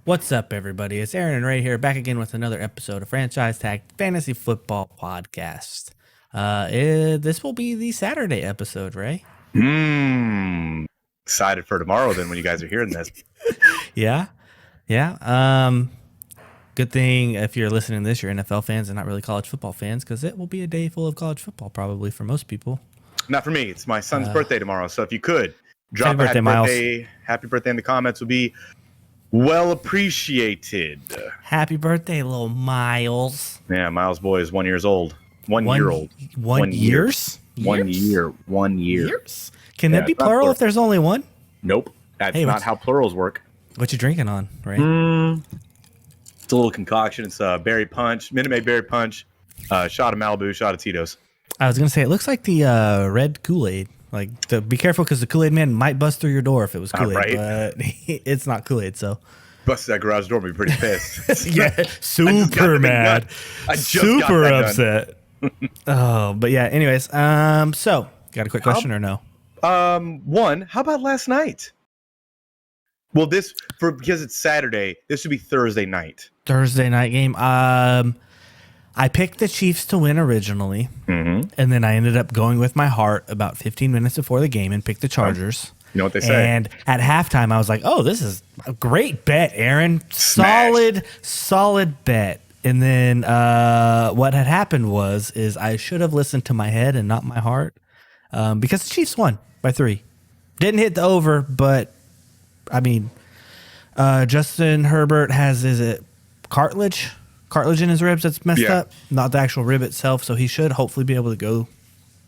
What's up, everybody? It's Aaron and Ray here, back again with another episode of Franchise Tag Fantasy Football Podcast. This will be the Saturday episode, Ray. Excited for tomorrow then when you guys are hearing this. Yeah. Good thing if you're listening to this, you're NFL fans and not really college football fans, because it will be a day full of college football probably for most people. Not for me. It's my son's birthday tomorrow, so if you could drop happy happy birthday in the comments would be well appreciated. Happy birthday, little Miles. Yeah, Miles' boy is 1 year old. 1 year old. 1 years? 1 year. 1 year. Years? Can that be plural if there's only one? Nope. That's not how plurals work. What you drinking on, right? It's a little concoction. It's berry punch, Minute Maid berry punch, shot of Malibu, shot of Tito's. I was gonna say it looks like the red Kool-Aid. Like, be careful because the Kool-Aid man might bust through your door if it was Kool-Aid, right. but it's not Kool-Aid. So busted that garage door, be pretty pissed. yeah, super mad, super upset. Oh, but yeah. Anyways, so got a quick question or no? One. How about last night? Well, because it's Saturday, this would be Thursday night. Thursday night game. I picked the Chiefs to win originally, and then I ended up going with my heart about 15 minutes before the game and picked the Chargers. You know what they say? And at halftime, I was like, "Oh, this is a great bet, Aaron. Solid bet." And then what had happened is I should have listened to my head and not my heart, because the Chiefs won by 3. Didn't hit the over, but I mean, Justin Herbert has cartilage in his ribs that's messed up, not the actual rib itself. So he should hopefully be able to go.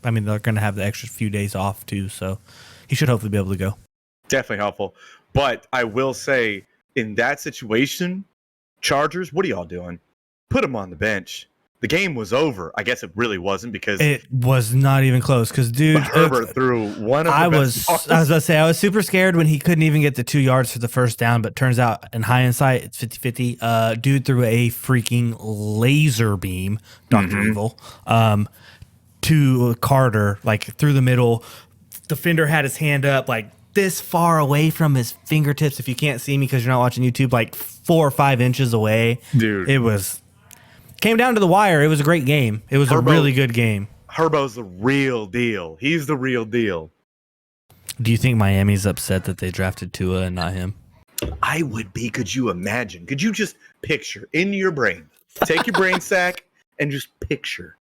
I mean, they're going to have the extra few days off too, so he should hopefully be able to go. Definitely helpful. But I will say, in that situation, Chargers, what are y'all doing? Put him on the bench. The game was over. I guess it really wasn't, because it was not even close. Because dude, Herbert threw one of the best balls. I was going to say, I was super scared when he couldn't even get the 2 yards for the first down. But turns out, in hindsight, it's 50-50. Dude threw a freaking laser beam, Dr. Evil, to Carter, like through the middle. Defender had his hand up like this far away from his fingertips. If you can't see me because you're not watching YouTube, like 4 or 5 inches away. Dude, it came down to the wire. It was a great game. It was a really good game. Herbo's the real deal. He's the real deal. Do you think Miami's upset that they drafted Tua and not him? I would be. Could you imagine? Could you just picture in your brain? Take your brain sack and just picture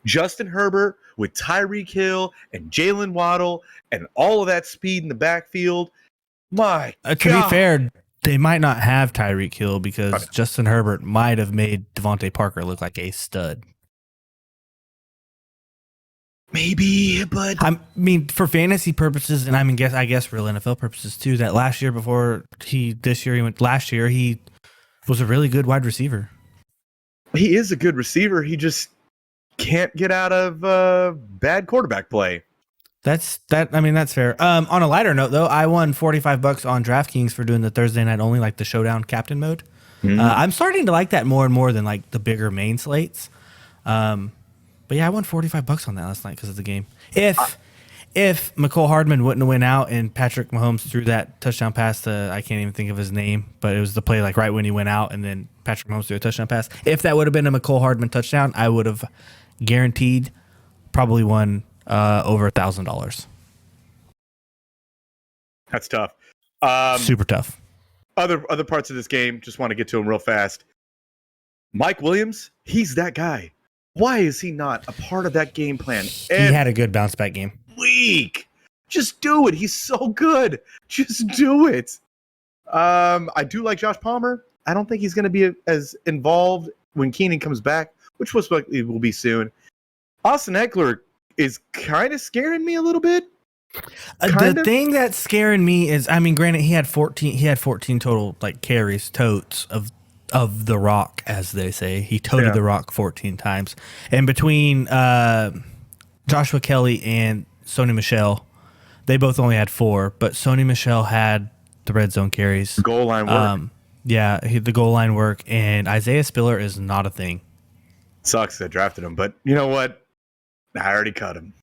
Justin Herbert with Tyreek Hill and Jalen Waddle and all of that speed in the backfield. My God. To be fair, they might not have Tyreek Hill because Justin Herbert might have made Devontae Parker look like a stud. Maybe, but I mean, for fantasy purposes, and I guess real NFL purposes too, that last year he was a really good wide receiver. He is a good receiver. He just can't get out of bad quarterback play. That's fair. On a lighter note, though, I won $45 on DraftKings for doing the Thursday night only, like the showdown captain mode. I'm starting to like that more and more than like the bigger main slates. But yeah, I won $45 on that last night because of the game. If McCole Hardman wouldn't have went out and Patrick Mahomes threw that touchdown pass to, I can't even think of his name, but it was the play like right when he went out and then Patrick Mahomes threw a touchdown pass. If that would have been a McCole Hardman touchdown, I would have guaranteed probably won over $1,000. That's tough. Super tough. Other parts of this game, just want to get to them real fast. Mike Williams, he's that guy. Why is he not a part of that game plan? He had a good bounce back game. Week. Just do it. He's so good. Just do it. I do like Josh Palmer. I don't think he's going to be as involved when Keenan comes back, which most likely will be soon. Austin Eckler is kind of scaring me a little bit. The thing that's scaring me is, I mean, granted, he had 14 total like carries, totes of the rock, as they say. He toted the rock 14 times. And between Joshua Kelly and Sony Michel, they both only had 4, but Sony Michel had the red zone carries. Goal line work. The goal line work. And Isaiah Spiller is not a thing. Sucks that drafted him, but you know what? I already cut him.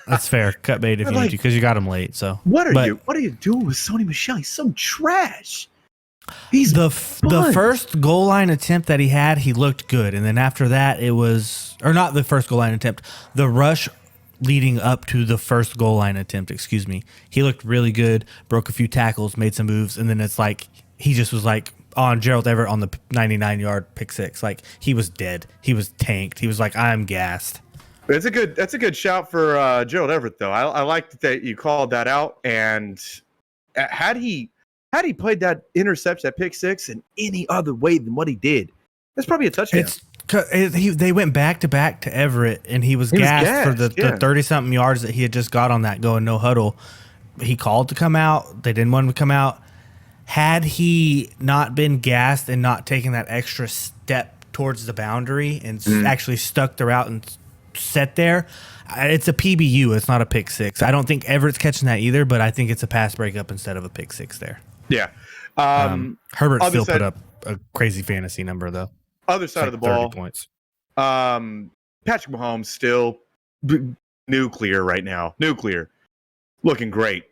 That's fair. Cut bait if you need to, because you got him late. So what are you doing with Sony Michel? He's so trash. He's The fun. first goal line attempt that he had, he looked good, and then after that, it was, or not the first goal line attempt, the rush leading up to the first goal line attempt. Excuse me. He looked really good, broke a few tackles, made some moves, and then it's like he just was like on Gerald Everett on the 99-yard pick six. Like he was dead. He was tanked. He was like, I'm gassed. That's a good shout for Gerald Everett, though. I like that you called that out. And had he played that interception, that pick six, in any other way than what he did, that's probably a touchdown. They went back to back to Everett, and he was gassed for the 30-something yards that he had just got on that going no huddle. He called to come out. They didn't want him to come out. Had he not been gassed and not taken that extra step towards the boundary and actually stuck the route and set there, it's a PBU. It's not a pick six. I don't think Everett's catching that either, but I think it's a pass breakup instead of a pick six there. Yeah. Herbert still put up a crazy fantasy number, though. Other side of the ball, 30 points. Patrick Mahomes still nuclear right now. Nuclear. Looking great.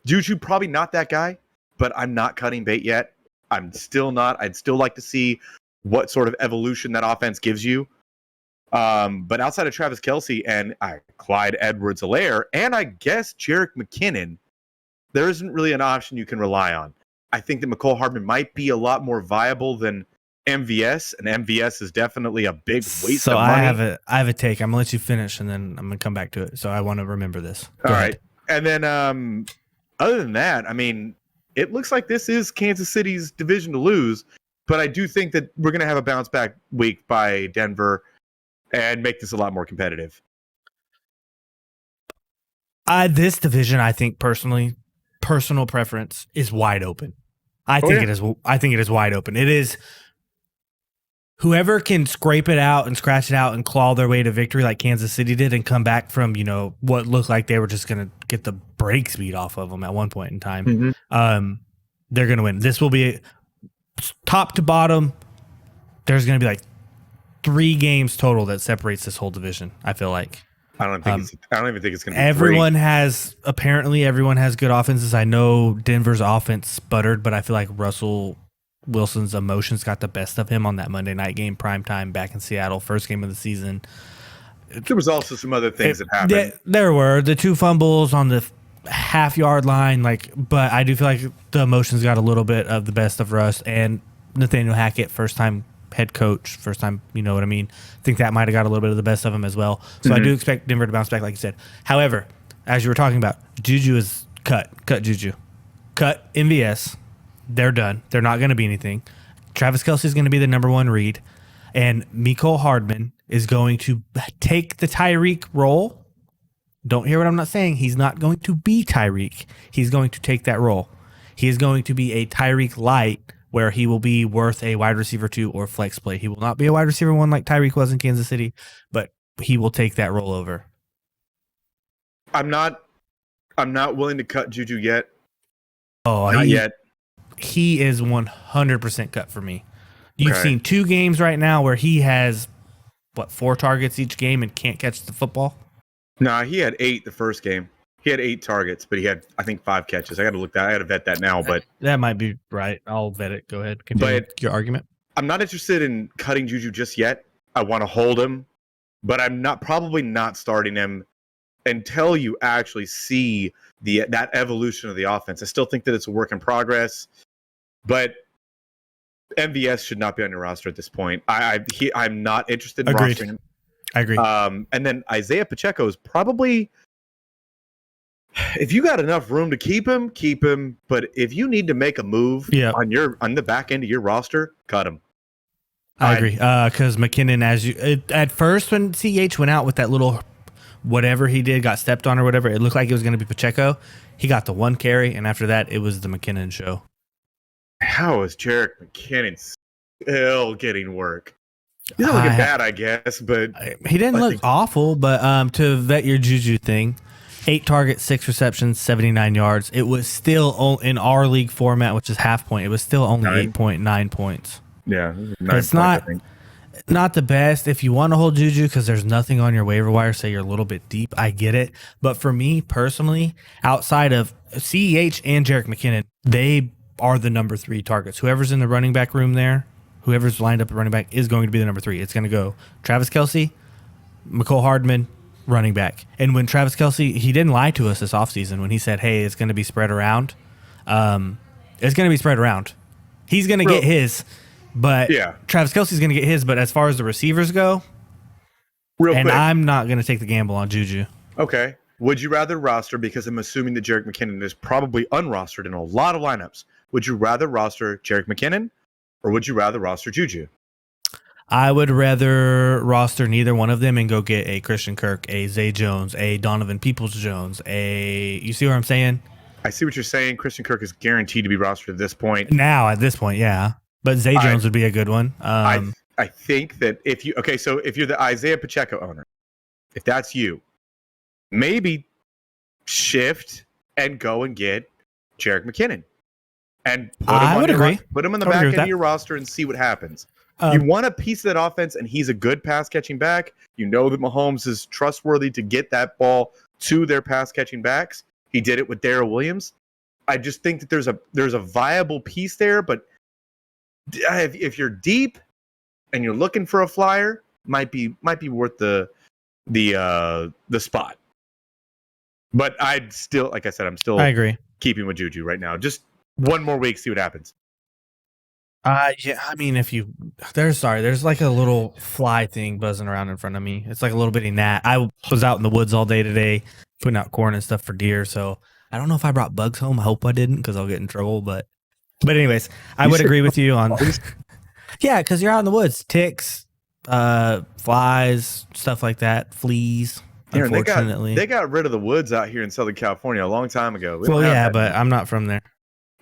Juju, probably not that guy, but I'm not cutting bait yet. I'm still not. I'd still like to see what sort of evolution that offense gives you. But outside of Travis Kelce and Clyde Edwards-Helaire, and I guess Jerick McKinnon, there isn't really an option you can rely on. I think that McCole Hardman might be a lot more viable than MVS, and MVS is definitely a big waste of money. I have a take. I'm gonna let you finish, and then I'm gonna come back to it. So I want to remember this. Go ahead. And then other than that, I mean, it looks like this is Kansas City's division to lose, but I do think that we're gonna have a bounce back week by Denver and make this a lot more competitive. This division, I think personal preference, is wide open. I think it is. I think it is wide open. It is whoever can scrape it out and scratch it out and claw their way to victory like Kansas City did and come back from, what looked like they were just going to get the brakes beat off of them at one point in time. Mm-hmm. They're going to win. This will be top to bottom. There's going to be like 3 games total that separates this whole division, I feel like. I don't even think it's going to be everyone 3. Everyone has good offenses. I know Denver's offense sputtered, but I feel like Russell Wilson's emotions got the best of him on that Monday night game, primetime back in Seattle, first game of the season. There was also some other things that happened. There were the 2 fumbles on the half-yard line, but I do feel like the emotions got a little bit of the best of Russ and Nathaniel Hackett, first-time head coach, first time, you know what I mean? I think that might have got a little bit of the best of him as well. So I do expect Denver to bounce back, like you said. However, as you were talking about, Juju is cut Juju. Cut MVS. They're done. They're not going to be anything. Travis Kelce is going to be the number 1 read. And Mecole Hardman is going to take the Tyreek role. Don't hear what I'm not saying. He's not going to be Tyreek. He's going to take that role. He is going to be a Tyreek light, where he will be worth a wide receiver 2 or flex play. He will not be a wide receiver 1 like Tyreek was in Kansas City, but he will take that role over. I'm not willing to cut Juju yet. Oh, not yet. He is 100% cut for me. You've seen 2 games right now where he has 4 targets each game and can't catch the football? No, he had 8 the first game. He had 8 targets, but he had, I think, 5 catches. I got to vet that now, but that might be right. I'll vet it. Go ahead. Continue your argument. I'm not interested in cutting Juju just yet. I want to hold him, but I'm probably not starting him until you actually see that evolution of the offense. I still think that it's a work in progress, but MVS should not be on your roster at this point. I'm not interested in rostering him. I agree. And then Isaiah Pacheco is probably, if you got enough room to keep him. But if you need to make a move on the back end of your roster, cut him. I agree. Because McKinnon, at first when CH went out with that little whatever he did, got stepped on or whatever, it looked like it was going to be Pacheco. He got the 1 carry, and after that, it was the McKinnon show. How is Jerick McKinnon still getting work? He's not looking bad, I guess, but he didn't look awful. But to vet your Juju thing, 8 targets, 6 receptions, 79 yards. It was still in our league format, which is half point. It was still only 8.9 points. Yeah, it's not the best if you want to hold Juju because there's nothing on your waiver wire. Say you're a little bit deep. I get it, but for me personally, outside of CEH and Jerick McKinnon, they are the number 3 targets. Whoever's in the running back room there, whoever's lined up at running back is going to be the number 3. It's going to go Travis Kelce, McCole Hardman, running back. And when Travis Kelce, he didn't lie to us this offseason when he said, hey, it's going to be spread around. It's going to be spread around. He's going to get his, but Travis Kelce's going to get his. But as far as the receivers go, quick, I'm not going to take the gamble on Juju. Okay. Would you rather roster, because I'm assuming that Jerick McKinnon is probably unrostered in a lot of lineups, would you rather roster Jerick McKinnon or would you rather roster Juju? I would rather roster neither one of them and go get a Christian Kirk, a Zay Jones, a Donovan Peoples-Jones, you see what I'm saying? I see what you're saying. Christian Kirk is guaranteed to be rostered at this point. Now, at this point, yeah. But Zay Jones would be a good one. I think that if you're the Isaiah Pacheco owner, if that's you, maybe shift and go and get Jerick McKinnon and put him in the back end of your roster and see what happens. You want a piece of that offense, and he's a good pass catching back. You know that Mahomes is trustworthy to get that ball to their pass catching backs. He did it with Darrell Williams. I just think that there's a viable piece there, but if you're deep and you're looking for a flyer, might be worth the spot. But I'd still, like I said, I agree keeping with Juju right now. Just one more week, see what happens. Yeah, I mean, there's like a little fly thing buzzing around in front of me. It's like a little bitty gnat. I was out in the woods all day today, putting out corn and stuff for deer. So I don't know if I brought bugs home. I hope I didn't, because I'll get in trouble. But anyways, I would agree with you on. Yeah, because you're out in the woods, ticks, flies, stuff like that, fleas. Aaron, unfortunately, they got rid of the woods out here in Southern California a long time ago. But I'm not from there.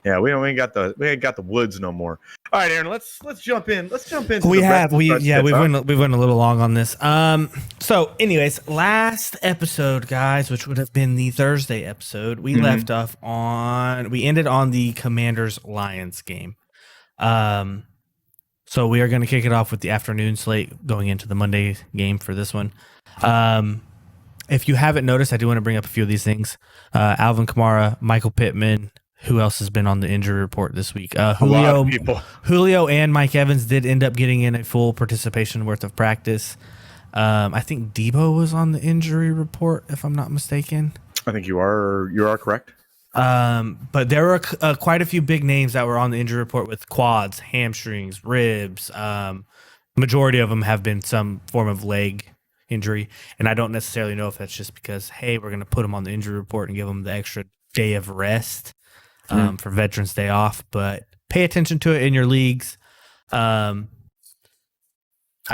Yeah, we ain't got the woods no more. All right, Aaron, let's jump in. We've went a little long on this. So anyways, last episode, guys, which would have been the Thursday episode, we left off we ended on the Commanders Lions game. So we are going to kick it off with the afternoon slate going into the Monday game for this one. If you haven't noticed, I do want to bring up a few of these things. Alvin Kamara, Michael Pittman. Who else has been on the injury report this week? Julio and Mike Evans did end up getting in a full participation worth of practice. I think Debo was on the injury report, if I'm not mistaken. I think you are correct. But there were quite a few big names that were on the injury report with quads, hamstrings, ribs. Majority of them have been some form of leg injury, and I don't necessarily know if that's just because, hey, we're going to put them on the injury report and give them the extra day of rest. For Veterans Day off, but pay attention to it in your leagues. I'm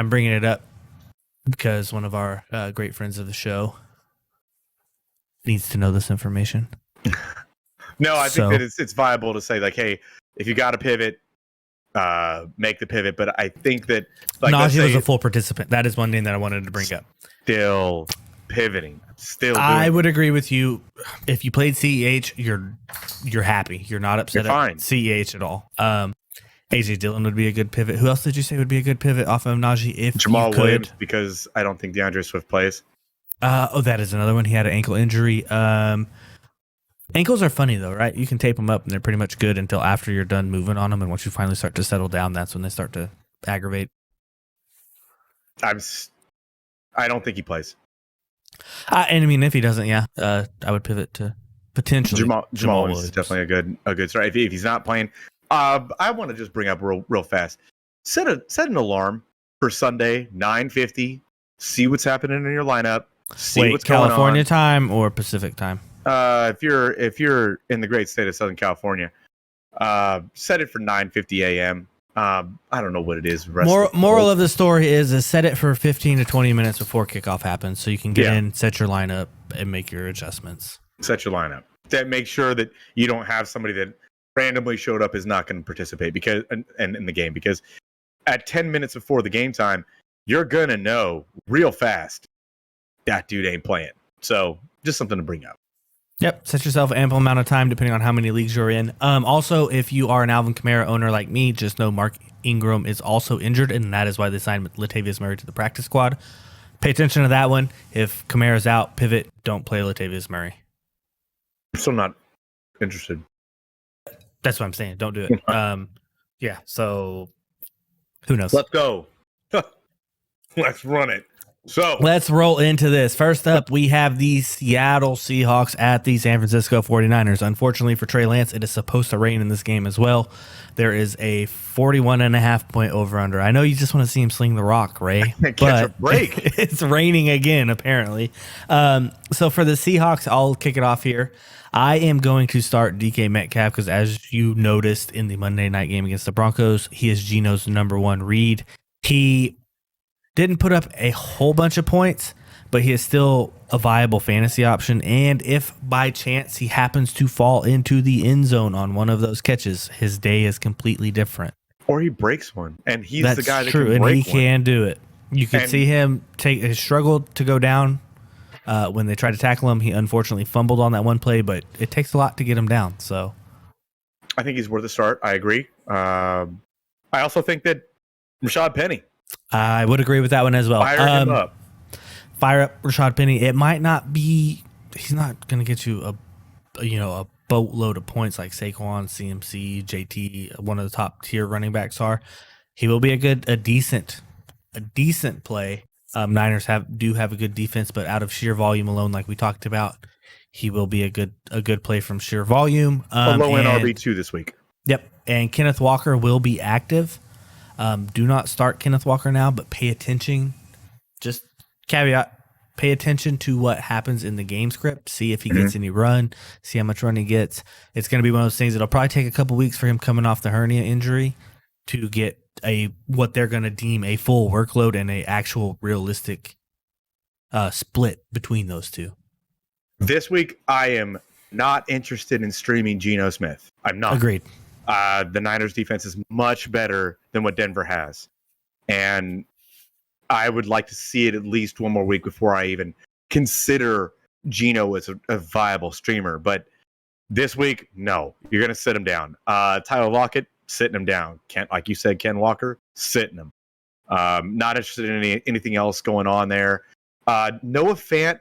bringing it up because one of our great friends of the show needs to know this information. No, I think that it's viable to say, like, hey, if you got to pivot, make the pivot. But I think that, like, Najee was a full participant. That is one name that I wanted to bring up. Still pivoting. I would agree with you. If you played CEH, you're happy. You're not upset at CEH at all. AJ Dillon would be a good pivot. Who else did you say would be a good pivot off of Najee? If Jamal Williams, because I don't think DeAndre Swift plays. That is another one. He had an ankle injury. Ankles are funny though, right? You can tape them up and they're pretty much good until after you're done moving on them, and once you finally start to settle down, that's when they start to aggravate. I don't think he plays. And I mean, if he doesn't, I would pivot to potentially Jamal Williams is definitely a good start. If he's not playing, I want to just bring up real fast. Set an alarm for Sunday 9:50. See what's happening in your lineup. See what's going on. California time or Pacific time? If you're in the great state of Southern California, set it for 9:50 a.m. I don't know what it is. Moral of the story is set it for 15 to 20 minutes before kickoff happens, so you can get in, set your lineup, and make your adjustments. Set your lineup. That make sure that you don't have somebody that randomly showed up is not going to participate because in the game, because at 10 minutes before the game time, you're gonna know real fast that dude ain't playing. So just something to bring up. Yep, set yourself ample amount of time depending on how many leagues you're in. Also, if you are an Alvin Kamara owner like me, just know Mark Ingram is also injured, and that is why they signed Latavius Murray to the practice squad. Pay attention to that one. If Kamara's out, pivot. Don't play Latavius Murray. I'm still not interested. That's what I'm saying. Don't do it. Yeah. So who knows? Let's go. Let's run it. So let's roll into this. First up, we have the Seattle Seahawks at the San Francisco 49ers. Unfortunately for Trey Lance, it is supposed to rain in this game as well. There is a 41.5 point over-under. I know you just want to see him sling the rock, Ray, catch a break. It's raining again, apparently. So for the Seahawks, I'll kick it off here. I am going to start DK Metcalf because, as you noticed in the Monday night game against the Broncos, he is Geno's number one read. He didn't put up a whole bunch of points, but he is still a viable fantasy option. And if by chance he happens to fall into the end zone on one of those catches, his day is completely different. Or he breaks one, and he's That's the guy that true, can and break he one. can do it. You can see him struggle to go down when they tried to tackle him. He unfortunately fumbled on that one play, but it takes a lot to get him down. So I think he's worth a start. I agree. I also think that Rashad Penny. I would agree with that one as well. Fire him up. Fire up Rashad Penny. It might not be. He's not going to get you a boatload of points like Saquon, CMC, JT, one of the top tier running backs are. He will be a decent play. Niners do have a good defense, but out of sheer volume alone, like we talked about, he will be a good play from sheer volume. A low end RB2 this week. Yep, and Kenneth Walker will be active. Do not start Kenneth Walker now, but pay attention. Just caveat, pay attention to what happens in the game script. See if he gets any run. See how much run he gets. It's going to be one of those things that'll probably take a couple weeks for him coming off the hernia injury to get what they're going to deem a full workload and a actual realistic split between those two. This week, I am not interested in streaming Geno Smith. I'm not. Agreed. The Niners defense is much better than what Denver has. And I would like to see it at least one more week before I even consider Geno as a viable streamer. But this week, no. You're going to sit him down. Tyler Lockett, sitting him down. Like you said, Ken Walker, sitting him. Not interested in anything else going on there. Noah Fant,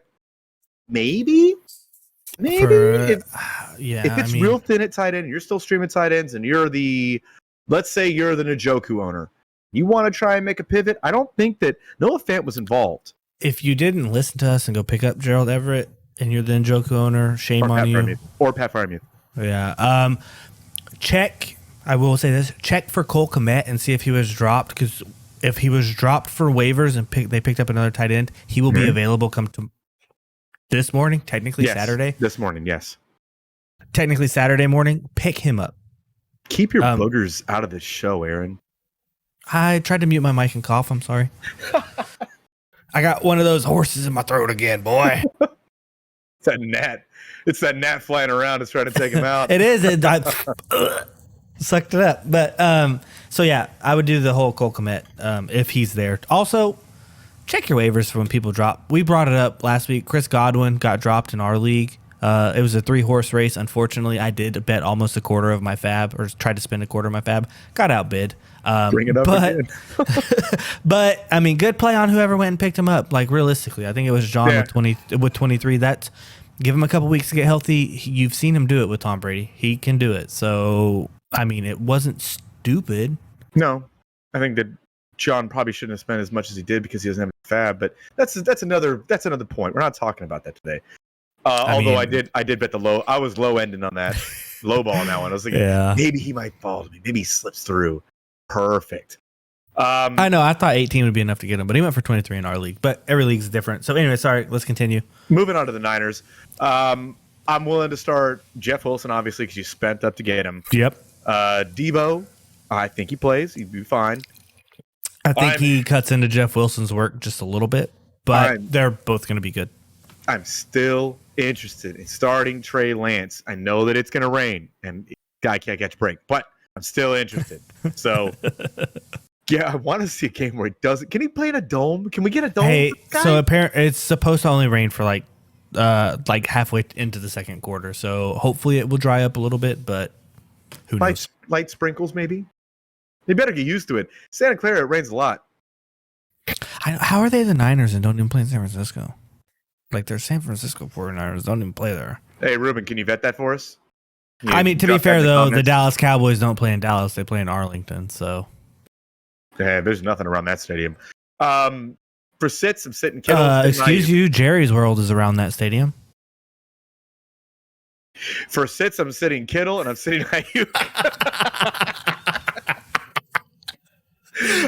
maybe? If it's real thin at tight end, you're still streaming tight ends, and let's say you're the Njoku owner. You want to try and make a pivot? I don't think that Noah Fant was involved. If you didn't listen to us and go pick up Gerald Everett and you're the Njoku owner, shame on you. Or Pat Freiermuth. Yeah. I will say this, check for Cole Kmet and see if he was dropped, because if he was dropped for waivers and they picked up another tight end, he will be available come to this morning, technically Saturday. This morning, yes. Technically Saturday morning, pick him up. Keep your boogers out of this show, Aaron. I tried to mute my mic and cough. I'm sorry. I got one of those horses in my throat again, boy. It's that gnat. It's that gnat flying around. It's trying to take him out. It is. Sucked it up. But so yeah, I would do the whole Cole Kmet if he's there. Also, check your waivers for when people drop. We brought it up last week. Chris Godwin got dropped in our league. It was a 3-horse race. Unfortunately, I did bet almost a quarter of my fab, or tried to spend a quarter of my fab. Got outbid. Bring it up again. But I mean, good play on whoever went and picked him up. Like realistically, I think it was John with 23. That's give him a couple weeks to get healthy. You've seen him do it with Tom Brady. He can do it. So I mean, it wasn't stupid. No, I think that John probably shouldn't have spent as much as he did because he doesn't have a fab. But that's another point. We're not talking about that today. I did bet the low. I was low ending on that low ball on that one. I was thinking maybe he might fall to me. Maybe he slips through. Perfect. I know. I thought 18 would be enough to get him, but he went for 23 in our league. But every league's different. So anyway, sorry. Let's continue. Moving on to the Niners. I'm willing to start Jeff Wilson, obviously, because you spent up to get him. Yep. Debo, I think he plays. He'd be fine. I think he cuts into Jeff Wilson's work just a little bit, but they're both going to be good. I'm still interested in starting Trey Lance. I know that it's going to rain and guy can't catch a break, but I'm still interested. So, yeah, I want to see a game where he doesn't. Can he play in a dome? Can we get a dome? Hey, so apparently it's supposed to only rain for like halfway into the second quarter. So hopefully it will dry up a little bit, but who knows? Light sprinkles, maybe. They better get used to it. Santa Clara, it rains a lot. How are they the Niners and don't even play in San Francisco? Like, they're San Francisco 49ers, don't even play there. Hey, Ruben, can you vet that for us? I mean, to be fair though, the Dallas Cowboys don't play in Dallas; they play in Arlington. So, yeah, there's nothing around that stadium. For sits, I'm sitting Kittle. Excuse you, Jerry's World is around that stadium. For sits, I'm sitting Kittle, and I'm sitting Ayuk.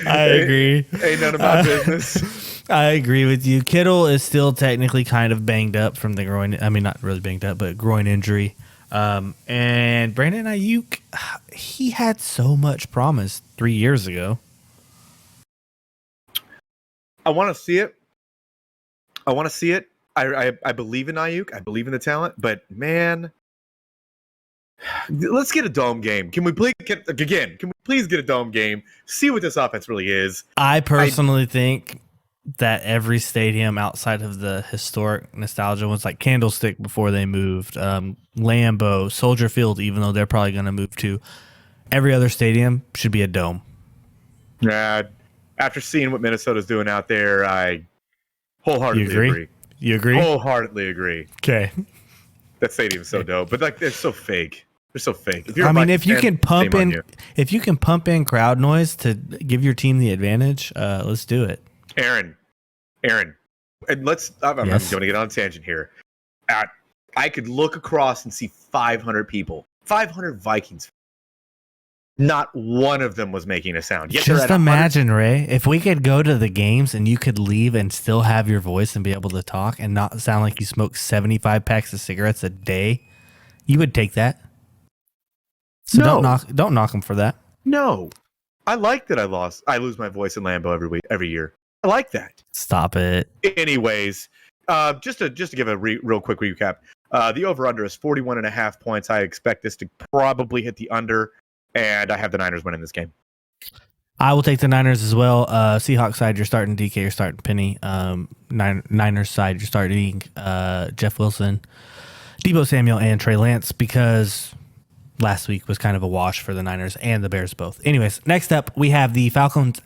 I agree. Ain't none of my business. I agree with you. Kittle is still technically kind of banged up from the groin. I mean, not really banged up, but groin injury. And Brandon Ayuk, he had so much promise 3 years ago. I want to see it. I believe in Ayuk. I believe in the talent. But, man, let's get a dome game. Can we please get a dome game? See what this offense really is. I personally think that every stadium outside of the historic nostalgia ones, like Candlestick before they moved, Lambeau, Soldier Field, even though they're probably going to move to, every other stadium should be a dome. Yeah. After seeing what Minnesota's doing out there, I wholeheartedly agree. You agree? Wholeheartedly agree. Okay. That stadium's so dope, but like they're so fake. They're so fake. If you can pump in crowd noise to give your team the advantage, let's do it. Aaron, and I'm going to get on a tangent here. I could look across and see 500 people, 500 Vikings. Not one of them was making a sound. Yes, just imagine, Ray, if we could go to the games and you could leave and still have your voice and be able to talk and not sound like you smoke 75 packs of cigarettes a day, you would take that. So don't knock them for that. No, I like that I lose my voice in Lambeau every year. I like that. Stop it. Anyways, just to give a real quick recap, the over/under is 41.5 points. I expect this to probably hit the under. And I have the Niners winning this game. I will take the Niners as well. Seahawks side, you're starting DK, you're starting Penny. Niners side, you're starting Jeff Wilson, Deebo Samuel, and Trey Lance because last week was kind of a wash for the Niners and the Bears both. Anyways, next up, we have the Falcons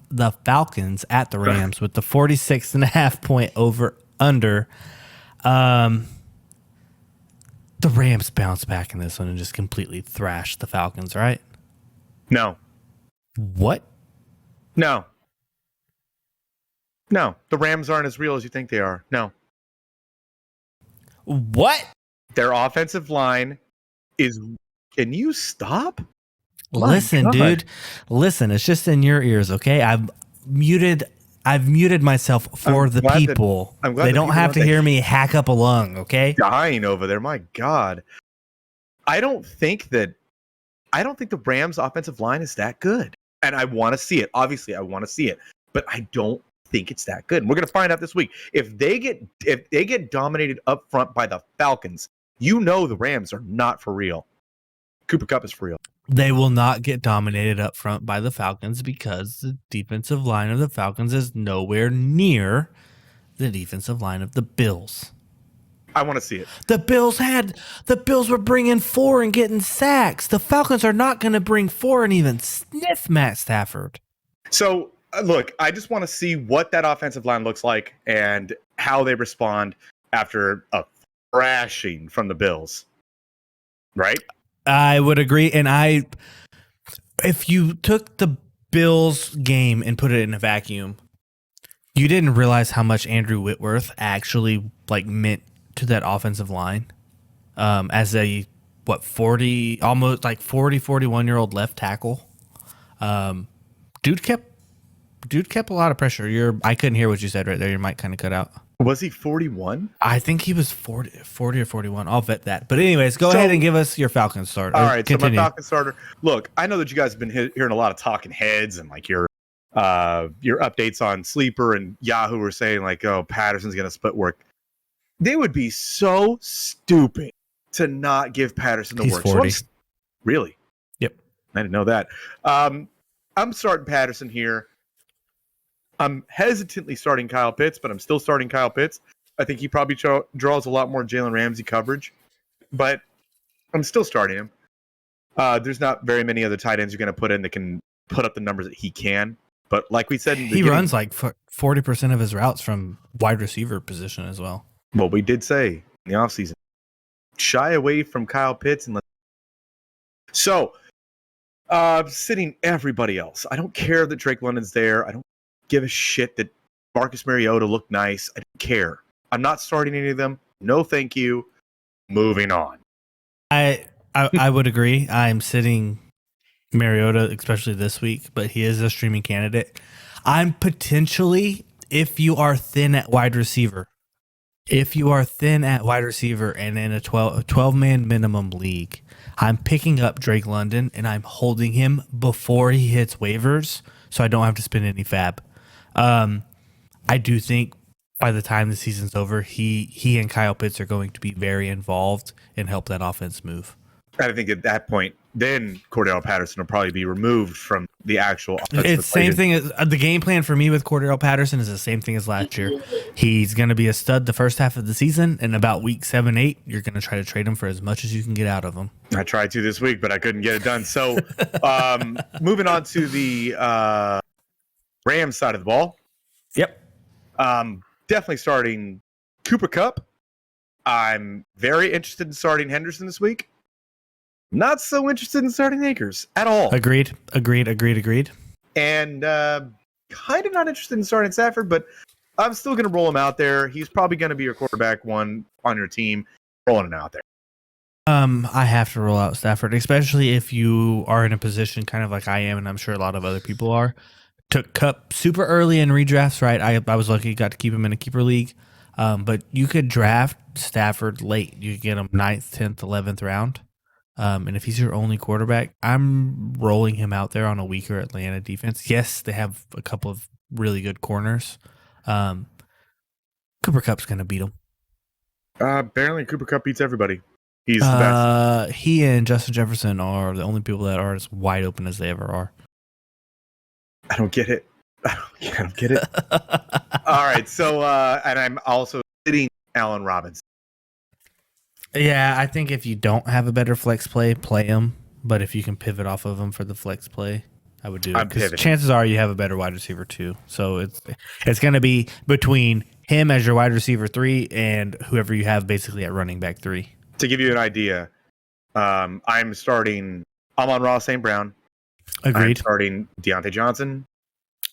at the Rams with the 46.5 point over/under. The Rams bounce back in this one and just completely thrash the Falcons, right? No. What? No. The Rams aren't as real as you think they are. No. What? Their offensive line is... Can you stop? Listen, dude. Listen, it's just in your ears, okay? I've muted myself for the people. They don't have to hear me hack up a lung, okay? Dying over there. My God. I don't think the Rams offensive line is that good. And I want to see it. Obviously, I want to see it. But I don't think it's that good. And we're going to find out this week. If they get dominated up front by the Falcons, you know the Rams are not for real. Cooper Kupp is for real. They will not get dominated up front by the Falcons because the defensive line of the Falcons is nowhere near the defensive line of the Bills. I want to see it. The Bills were bringing 4 and getting sacks. The Falcons are not going to bring 4 and even sniff Matt Stafford. So, look, I just want to see what that offensive line looks like and how they respond after a thrashing from the Bills. Right? I would agree. And if you took the Bills game and put it in a vacuum, you didn't realize how much Andrew Whitworth actually meant to that offensive line as a 41-year-old left tackle. Dude kept a lot of pressure. I couldn't hear what you said right there. Your mic kind of cut out. Was he 41? I think he was 40 or 41. I'll vet that. But anyways, go ahead and give us your Falcons starter. All right, continue. So my Falcons starter. Look, I know that you guys have been hearing a lot of talking heads and your updates on Sleeper and Yahoo are saying oh, Patterson's going to split work. They would be so stupid to not give Patterson the He's work. 40. So really? Yep. I didn't know that. I'm starting Patterson here. I'm hesitantly starting Kyle Pitts, but I'm still starting Kyle Pitts. I think he probably draws a lot more Jalen Ramsey coverage, but I'm still starting him. There's not very many other tight ends you're going to put in that can put up the numbers that he can. But like we said, he runs 40% of his routes from wide receiver position as well. Well, we did say in the offseason, shy away from Kyle Pitts and So, sitting everybody else. I don't care that Drake London's there. I don't give a shit that Marcus Mariota looked nice. I don't care. I'm not starting any of them. No, thank you. Moving on. I would agree. I'm sitting Mariota, especially this week, but he is a streaming candidate. I'm potentially, if you are thin at wide receiver, and in a 12-man minimum league, I'm picking up Drake London and I'm holding him before he hits waivers so I don't have to spend any fab. I do think by the time the season's over, he and Kyle Pitts are going to be very involved and help that offense move. I think at that point, then Cordell Patterson will probably be removed from the actual offensive It's the same thing as the game plan for me with Cordell Patterson is the same thing as last year. He's going to be a stud the first half of the season, and about week 7, 8, you're going to try to trade him for as much as you can get out of him. I tried to this week, but I couldn't get it done. So moving on to the Rams side of the ball. Yep. Definitely starting Cooper Kupp. I'm very interested in starting Henderson this week. Not so interested in starting Akers at all. Agreed. And kind of not interested in starting Stafford, but I'm still going to roll him out there. He's probably going to be your quarterback one on your team. Rolling him out there. I have to roll out Stafford, especially if you are in a position kind of like I am, and I'm sure a lot of other people are. Took Kupp super early in redrafts, right? I was lucky, got to keep him in a keeper league. But you could draft Stafford late. You could get him 9th, 10th, 11th round. And if he's your only quarterback, I'm rolling him out there on a weaker Atlanta defense. Yes, they have a couple of really good corners. Cooper Kupp's going to beat him. Apparently, Cooper Kupp beats everybody. He's the best. He and Justin Jefferson are the only people that are as wide open as they ever are. I don't get it. I don't get it. All right. So, and I'm also sitting Allen Robinson. Yeah, I think if you don't have a better flex play him. But if you can pivot off of him for the flex play, I would do it. I'm pivoting. Chances are you have a better wide receiver too. So it's going to be between him as your wide receiver 3 and whoever you have basically at running back 3. To give you an idea, I'm starting Amon-Ra St. Brown. Agreed. I'm starting Deontay Johnson.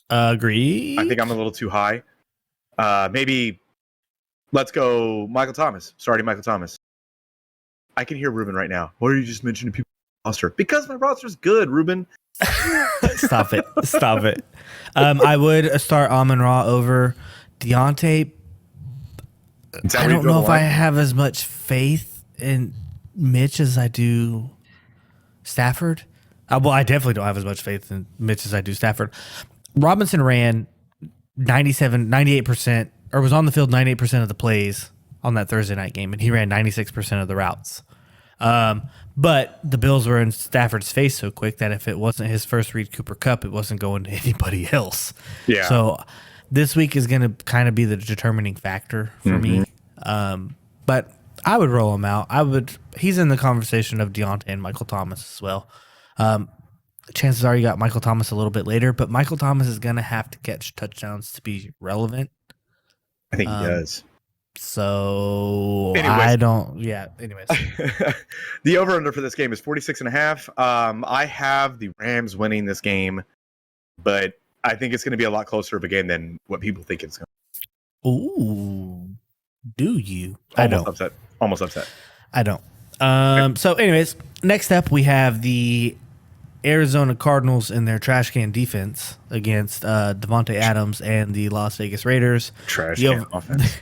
Agreed. I think I'm a little too high. Maybe let's go Michael Thomas. Starting Michael Thomas. I can hear Ruben right now. What are you just mentioning people roster? Because my roster's good, Ruben. Stop it. I would start Amon-Ra over Deontay. I don't know if I have as much faith in Mitch as I do Stafford. Well, I definitely don't have as much faith in Mitch as I do Stafford. Robinson ran 98%, or was on the field 98% of the plays on that Thursday night game, and he ran 96% of the routes. But the Bills were in Stafford's face so quick that if it wasn't his first read Cooper Kupp, it wasn't going to anybody else. Yeah. So this week is going to kind of be the determining factor for me. But I would roll him out. He's in the conversation of Deontay and Michael Thomas as well. Chances are you got Michael Thomas a little bit later, but Michael Thomas is going to have to catch touchdowns to be relevant. I think he does. So anyways. I don't. Yeah. Anyways, the over under for this game is 46.5. I have the Rams winning this game, but I think it's going to be a lot closer of a game than what people think it's going to be. Ooh, do you? Almost upset. I don't. So anyways, next up we have the Arizona Cardinals and their trash can defense against Devontae Adams and the Las Vegas Raiders. Trash can offense.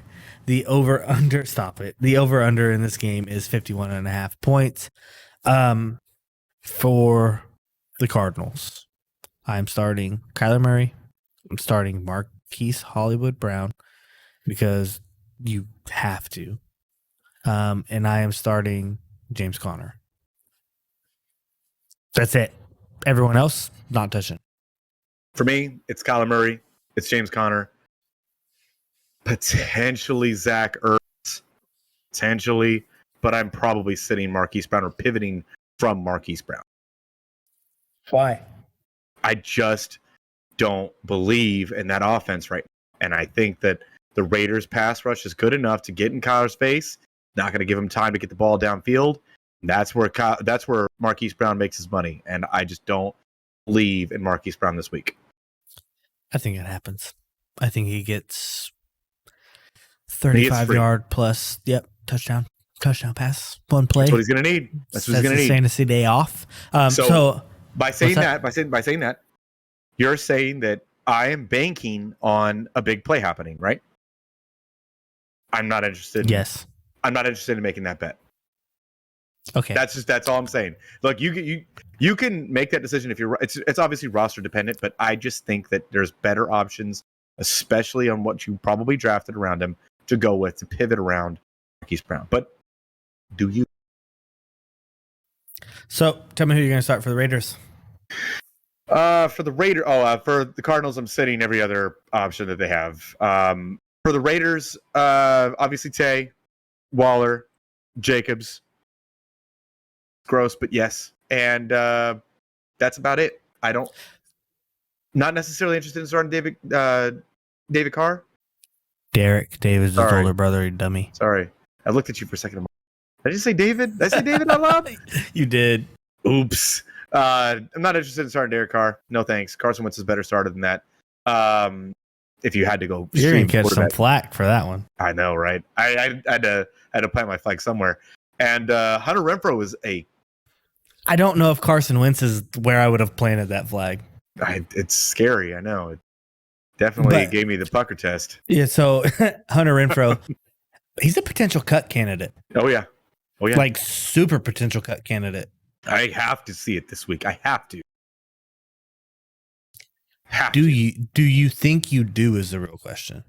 The over-under, stop it. The over-under in this game is 51.5 points for the Cardinals. I'm starting Kyler Murray. I'm starting Marquise Hollywood Brown because you have to. And I am starting James Conner. That's it. Everyone else, not touching. For me, it's Kyler Murray. It's James Conner. Potentially Zach Ertz. Potentially. But I'm probably sitting Marquise Brown or pivoting from Marquise Brown. Why? I just don't believe in that offense right now. And I think that the Raiders' pass rush is good enough to get in Kyler's face. Not going to give him time to get the ball downfield. That's where Marquise Brown makes his money, and I just don't believe in Marquise Brown this week. I think it happens. I think he gets 35-yard plus. Yep, touchdown pass, one play. That's what he's going to need. That's what he's going to need. Fantasy day off. So by saying that, you're saying that I am banking on a big play happening, right? I'm not interested. Yes. I'm not interested in making that bet. Okay. That's all I'm saying. Look, you can make that decision if you're. It's obviously roster dependent, but I just think that there's better options, especially on what you probably drafted around him to go with to pivot around Marquise Brown. But do you? So tell me who you're going to start for the Raiders. For the Cardinals, I'm sitting every other option that they have. For the Raiders, obviously Tay, Waller, Jacobs. Gross, but yes. And that's about it. Not necessarily interested in starting David Carr. Derek Davis' older brother, you dummy. Sorry. I looked at you for a second. Did I just say David? Did I say David out loud? You did. Oops. I'm not interested in starting Derek Carr. No thanks. Carson Wentz is a better starter than that. If you had to go, you're gonna catch some flack for that one. I know, right? I had to plant my flag somewhere. And Hunter Renfrow is I don't know if Carson Wentz is where I would have planted that flag. It's scary. I know. It definitely gave me the pucker test. Yeah. So Hunter Renfrow, he's a potential cut candidate. Oh yeah. Like super potential cut candidate. I have to see it this week. I have to. Do you think you do is the real question.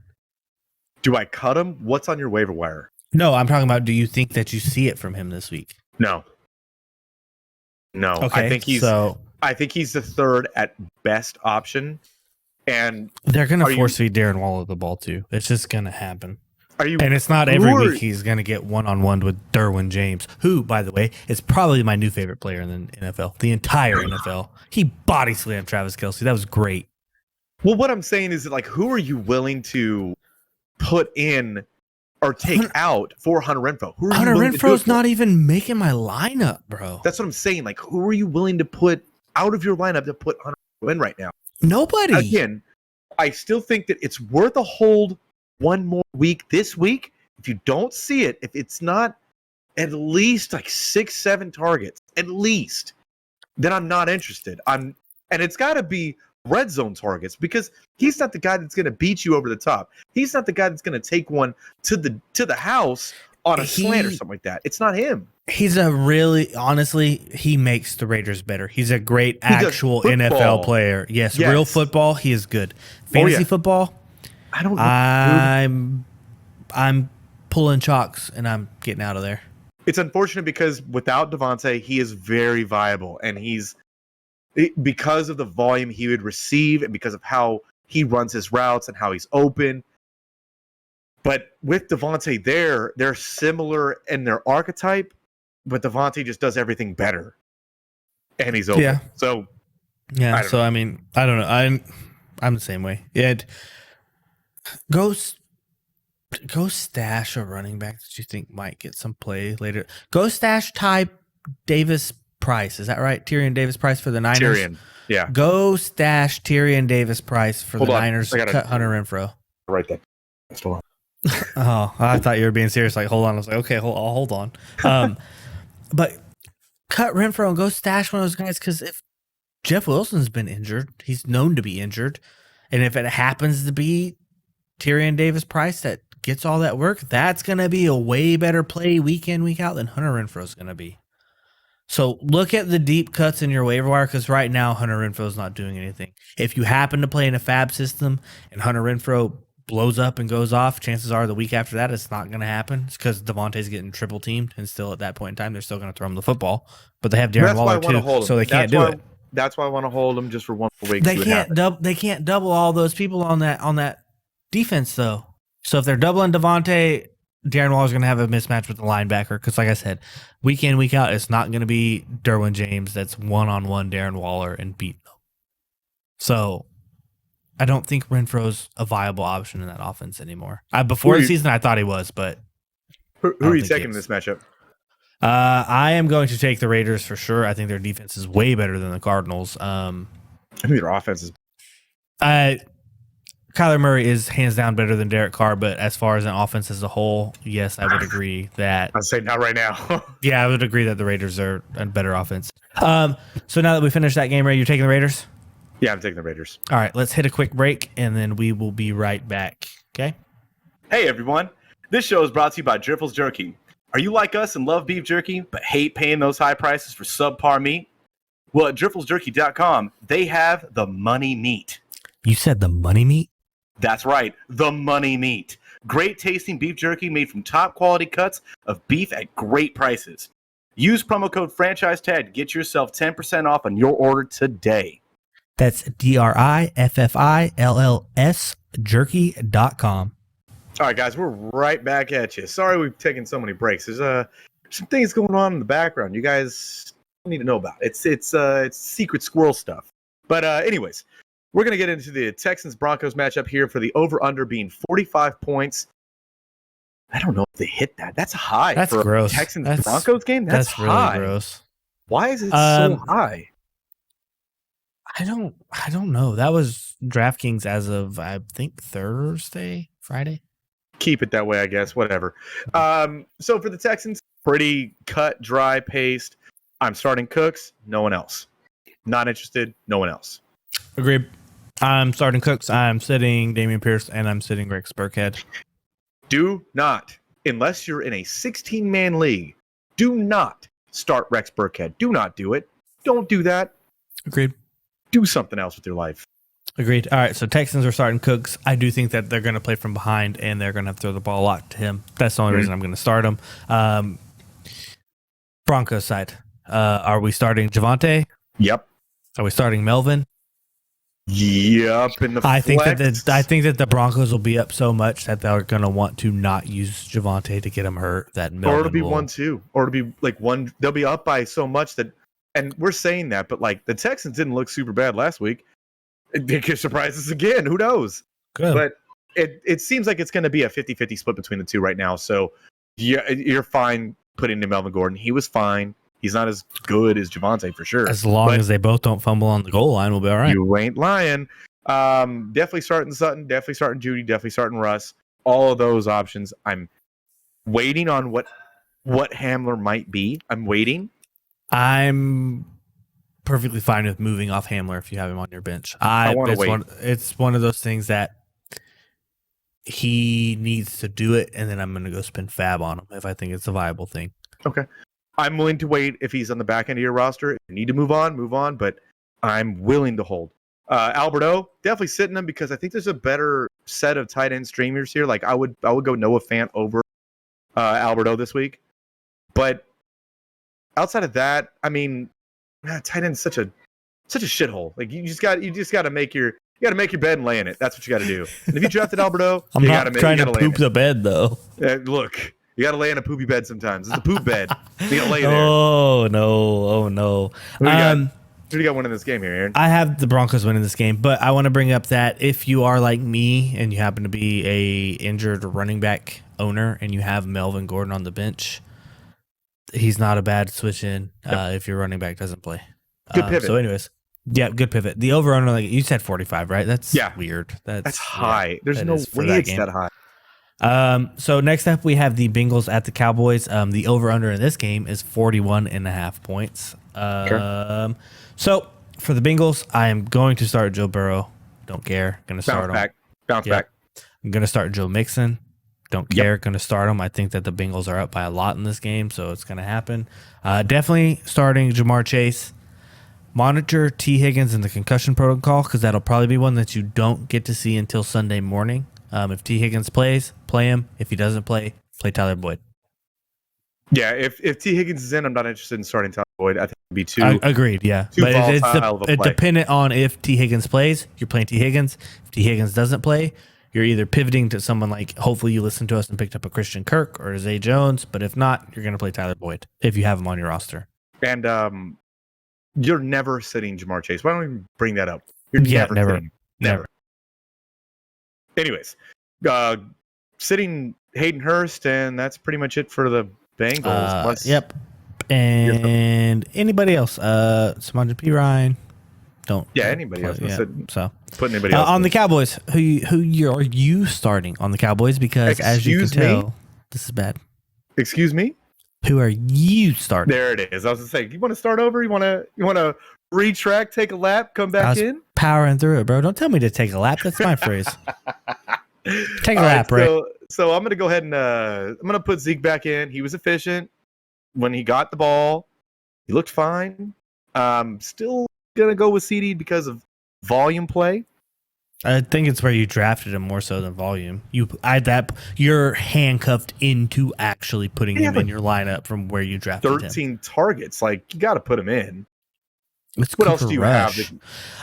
Do I cut him? What's on your waiver wire? No, I'm talking about do you think that you see it from him this week? No. Okay, I think he's the third at best option. And they're gonna force feed Darren Waller the ball too. It's just gonna happen. And it's not every week he's gonna get one-on-one with Derwin James, who, by the way, is probably my new favorite player in the NFL. The entire NFL. He body slammed Travis Kelce. That was great. Well, what I'm saying is that, like, who are you willing to put in or take out for Hunter Renfrow? Hunter Renfro's not even making my lineup, bro. That's what I'm saying. Like, who are you willing to put out of your lineup to put Hunter Renfrow in right now? Nobody. Again, I still think that it's worth a hold one more week this week. If you don't see it, if it's not at least like 6-7 targets, at least, then I'm not interested. And it's got to be red zone targets, because he's not the guy that's going to beat you over the top. He's not the guy that's going to take one to the house on a slant or something like that. It's not him. He's honestly, he makes the Raiders better. He's a great actual NFL player. Yes, real football, he is good. Fantasy football, I don't know. I'm pulling chalks and I'm getting out of there. It's unfortunate because without Devontae, he is very viable, and because of the volume he would receive and because of how he runs his routes and how he's open. But with Devontae they're similar in their archetype, but Devontae just does everything better. And he's open. Yeah. So, I don't know. I'm the same way. Yeah. Go stash a running back that you think might get some play later. Go stash Ty Davis Price. Is that right? Tyrion Davis Price for the Niners? Tyrion, yeah. Go stash Tyrion Davis Price for the Niners. Cut Hunter Renfrow. Right there. Still on. Oh, I thought you were being serious. Like, hold on. I was like, okay, I'll hold on. But cut Renfrow and go stash one of those guys, because if Jeff Wilson's been injured, he's known to be injured. And if it happens to be Tyrion Davis Price that gets all that work, that's going to be a way better play week in, week out than Hunter Renfrow's going to be. So look at the deep cuts in your waiver wire, because right now Hunter Renfrow's not doing anything. If you happen to play in a fab system and Hunter Renfrow blows up and goes off, chances are the week after that it's not going to happen. It's because Devontae's getting triple teamed, and still at that point in time they're still going to throw him the football. But they have Darren Waller too, so they can't do it. That's why I want to hold him just for one week. They can't double all those people on that defense though. So if they're doubling Devontae, Darren Waller's going to have a mismatch with the linebacker, because, like I said, week in, week out, it's not going to be Derwin James that's one-on-one Darren Waller and beat them. So I don't think Renfro's a viable option in that offense anymore. Before the season, I thought he was, but who are you taking in this matchup? I am going to take the Raiders for sure. I think their defense is way better than the Cardinals. I think their offense is. Kyler Murray is hands down better than Derek Carr, but as far as an offense as a whole, yes, I would agree that. I'd say not right now. Yeah, I would agree that the Raiders are a better offense. So now that we finished that game, Ray, you're taking the Raiders? Yeah, I'm taking the Raiders. All right, let's hit a quick break, and then we will be right back. Okay? Hey, everyone. This show is brought to you by Driffles Jerky. Are you like us and love beef jerky, but hate paying those high prices for subpar meat? Well, at drifflesjerky.com, they have the money meat. You said the money meat? That's right, the money meat. Great tasting beef jerky made from top quality cuts of beef at great prices. Use promo code FranchiseTag to get yourself 10% off on your order today. That's DRIFFILLS jerky.com. All right, guys, we're right back at you. Sorry we've taken so many breaks. There's some things going on in the background you guys need to know about. It's secret squirrel stuff. But anyways, we're going to get into the Texans-Broncos matchup here for the over-under being 45 points. I don't know if they hit that. That's high. That's for gross. A Texans-Broncos game? That's high. Really gross. Why is it so high? I don't know. That was DraftKings as of, I think, Friday. Keep it that way, I guess. Whatever. So for the Texans, pretty cut, dry paste. I'm starting Cooks. No one else. Not interested. No one else. Agreed. I'm starting Cooks. I'm sitting Dameon Pierce, and I'm sitting Rex Burkhead. Do not, unless you're in a 16-man league, do not start Rex Burkhead. Do not do it. Don't do that. Agreed. Do something else with your life. Agreed. All right, so Texans are starting Cooks. I do think that they're going to play from behind, and they're going to throw the ball a lot to him. That's the only reason I'm going to start him. Broncos side. Are we starting Javonte? Yep. Are we starting Melvin? Yep. In the I think flex. that the Broncos will be up so much that they're going to want to not use Javonte to get him hurt. That Melvin or to be will. 1-2, or to be like one. They'll be up by so much that, and we're saying that, but like the Texans didn't look super bad last week. They could surprise us again. Who knows? Good. But it seems like it's going to be a 50-50 split between the two right now. So you're fine putting in Melvin Gordon. He was fine. He's not as good as Javonte for sure. As long as they both don't fumble on the goal line, we'll be all right. You ain't lying. Definitely starting Sutton. Definitely starting Judy. Definitely starting Russ. All of those options. I'm waiting on what Hamler might be. I'm waiting. I'm perfectly fine with moving off Hamler if you have him on your bench. I want to wait. It's one of those things that he needs to do it, and then I'm going to go spend fab on him if I think it's a viable thing. Okay. I'm willing to wait if he's on the back end of your roster. If you need to move on, but I'm willing to hold. Alberto, definitely sitting him because I think there's a better set of tight end streamers here. Like I would go Noah Fant over Alberto this week. But outside of that, I mean, tight end's such a shithole. Like you just got to make your bed and lay in it. That's what you got to do. And if you drafted Alberto, I'm not trying to poop the bed though. Look. You got to lay in a poopy bed sometimes. It's a poop bed. You got to lay there. Oh, no. Who do you got winning this game here, Aaron? I have the Broncos winning this game, but I want to bring up that if you are like me and you happen to be a injured running back owner and you have Melvin Gordon on the bench, he's not a bad switch in if your running back doesn't play. Good pivot. So anyways, yeah, good pivot. The over-under, like you said 45, right? That's weird. That's high. There's no way it's that high. So next up, we have the Bengals at the Cowboys. The over-under in this game is 41.5 points. Sure. So for the Bengals, I am going to start Joe Burrow. Don't care. Going to start him. Bounce back. I'm going to start Joe Mixon. Don't care. Going to start him. I think that the Bengals are up by a lot in this game, so it's going to happen. Definitely starting Jamar Chase. Monitor T. Higgins in the concussion protocol because that'll probably be one that you don't get to see until Sunday morning. If T. Higgins plays, play him. If he doesn't play Tyler Boyd. Yeah, if T. Higgins is in, I'm not interested in starting Tyler Boyd. I think it'd be too. Agreed. Yeah, too but it's dependent on if T. Higgins plays, you're playing T. Higgins. If T. Higgins doesn't play, you're either pivoting to someone like. Hopefully, you listened to us and picked up a Christian Kirk or a Zay Jones. But if not, you're going to play Tyler Boyd if you have him on your roster. And you're never sitting Jamar Chase. Why don't we bring that up? You're never. Anyways, sitting Hayden Hurst, and that's pretty much it for the Bengals. Yep. And anybody else? Samaj P. Ryan. Don't. Anybody else. So put anybody else on the Cowboys. Are you starting on the Cowboys? Because as you can tell, this is bad. Excuse me. Who are you starting? There it is. I was gonna say, you want to start over? You want to retract, take a lap, come back in? Powering through it, bro. Don't tell me to take a lap. That's my phrase. Take a lap, right? So I'm gonna go ahead and I'm gonna put Zeke back in. He was efficient when he got the ball. He looked fine. Still gonna go with CD because of volume play. I think it's where you drafted him more so than volume. You're handcuffed into actually putting him in your lineup from where you drafted 13 targets. Like, you got to put him in. It's what Cooper else do you Rush. have?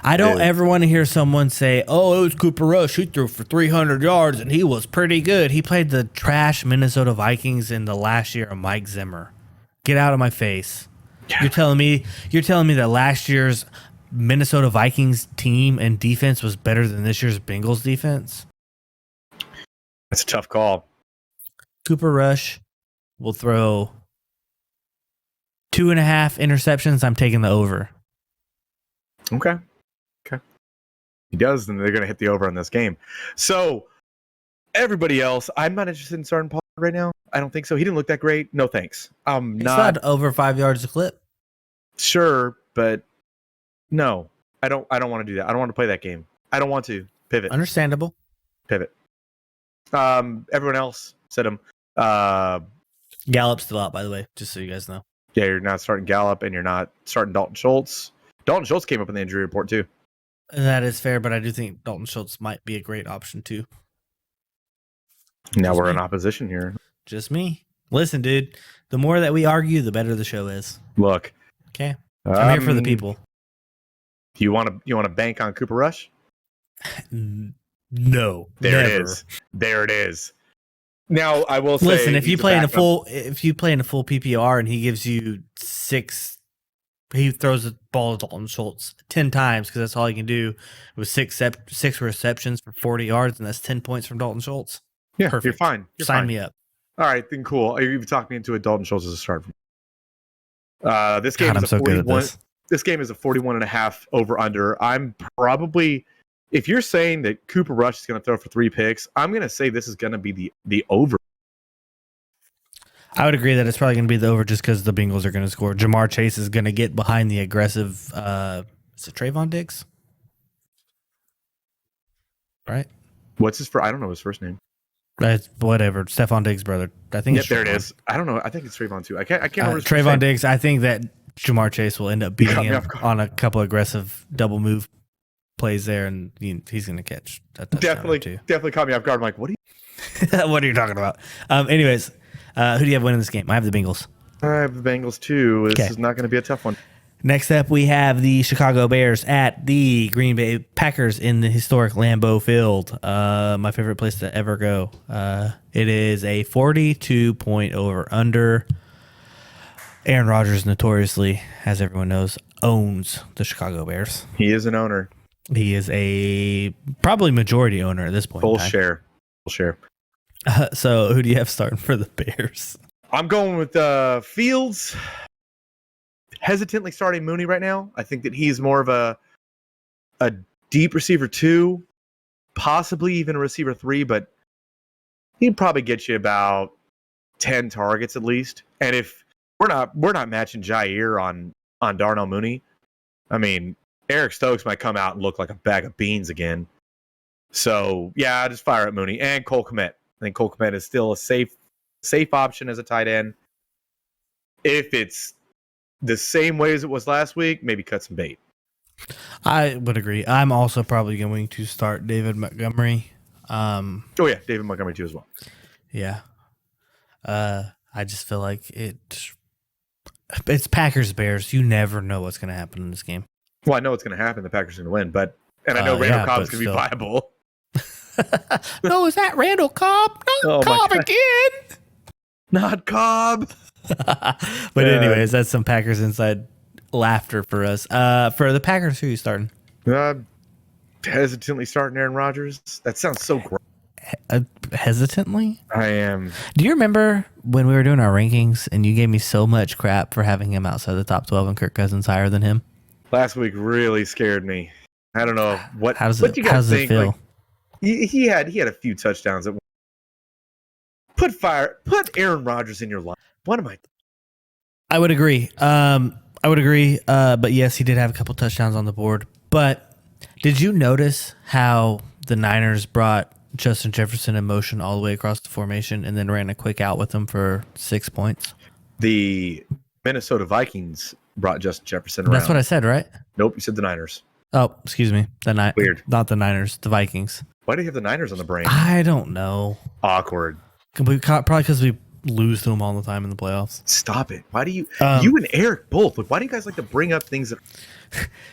I don't ever want to hear someone say, "Oh, it was Cooper Rush. He threw for 300 yards and he was pretty good. He played the trash Minnesota Vikings in the last year of Mike Zimmer." Get out of my face. Yeah. You're telling me that last year's Minnesota Vikings team and defense was better than this year's Bengals defense? That's a tough call. Cooper Rush will throw 2.5 interceptions. I'm taking the over. Okay. He does, then they're going to hit the over on this game. So, everybody else, I'm not interested in starting Pollard right now. I don't think so. He didn't look that great. No thanks. He's not over 5 yards a clip. Sure, but no. I don't want to do that. I don't want to play that game. I don't want to. Pivot. Understandable. Pivot. Everyone else said him. Gallup's still out, by the way, just so you guys know. Yeah, you're not starting Gallup, and you're not starting Dalton Schultz. Dalton Schultz came up in the injury report, too. That is fair, but I do think Dalton Schultz might be a great option, too. Now we're in opposition here. Just me. Listen, dude, the more that we argue, the better the show is. Look. Okay? I'm here for the people. You want to bank on Cooper Rush? No. There never. it is. There it is. Now I will say, listen, if you play in a full PPR and he gives you 6, he throws the ball to Dalton Schultz 10 times because that's all he can do with 6 receptions for 40 yards, and that's 10 points from Dalton Schultz. Yeah, perfect. You're fine. Sign me up. All right, then cool. You've talked me into it. Dalton Schultz as a start. This game God, is a 41. This game is a 41.5 over under. I'm probably, if you're saying that Cooper Rush is going to throw for 3 picks, I'm going to say this is going to be the over. I would agree that it's probably going to be the over just because the Bengals are going to score. Jamar Chase is going to get behind the aggressive. Is it Trayvon Diggs? Right. What's his first? I don't know his first name. Whatever. Stephon Diggs' brother. I think. Yep, there it is. I don't know. I think it's Trayvon too. I can't remember. Trayvon Diggs. I think that Jamar Chase will end up beating him on a couple aggressive double move plays there, and he's going to catch. Definitely caught me off guard. I'm like, what are you? What are you talking about? Anyways, who do you have winning this game? I have the Bengals. I have the Bengals too. This is not going to be a tough one. Next up, we have the Chicago Bears at the Green Bay Packers in the historic Lambeau Field. My favorite place to ever go. It is a 42-point over-under. Aaron Rodgers notoriously, as everyone knows, owns the Chicago Bears. He is an owner. He is a probably majority owner at this point. Full share. So who do you have starting for the Bears? I'm going with Fields. Hesitantly starting Mooney right now. I think that he's more of a deep receiver 2, possibly even a receiver 3, but he'd probably get you about 10 targets at least. And if we're not matching Jair on Darnell Mooney, I mean, Eric Stokes might come out and look like a bag of beans again. So yeah, I just fire at Mooney and Cole Kmet. I think Cole Kmet is still a safe option as a tight end. If it's the same way as it was last week, maybe cut some bait. I would agree. I'm also probably going to start David Montgomery. David Montgomery too as well. Yeah. I just feel like it's Packers Bears. You never know what's going to happen in this game. Well, I know what's going to happen. The Packers are going to win, and I know Randall Cobb's going to be viable. No, is that Randall Cobb? Not Cobb again. Not Cobb. But anyways, that's some Packers inside laughter for us. For the Packers, who are you starting? Hesitantly starting Aaron Rodgers. That sounds so great. hesitantly. I am. Do you remember when we were doing our rankings and you gave me so much crap for having him outside the top 12 and Kirk Cousins higher than him? Last week really scared me. I don't know what How does what it you how guys does it think. feel? Like, he had a few touchdowns. Put Aaron Rodgers in your line. What am I? I would agree. But yes, he did have a couple touchdowns on the board. But did you notice how the Niners brought Justin Jefferson in motion all the way across the formation and then ran a quick out with him for 6 points? The Minnesota Vikings brought Justin Jefferson around. That's what I said, right? Nope, you said the Niners. Oh, excuse me. Weird. Not the Niners, the Vikings. Why do you have the Niners on the brain? I don't know. Awkward. Probably because we lose to them all the time in the playoffs. Stop it. Why do you and Eric both, like, why do you guys like to bring up things that...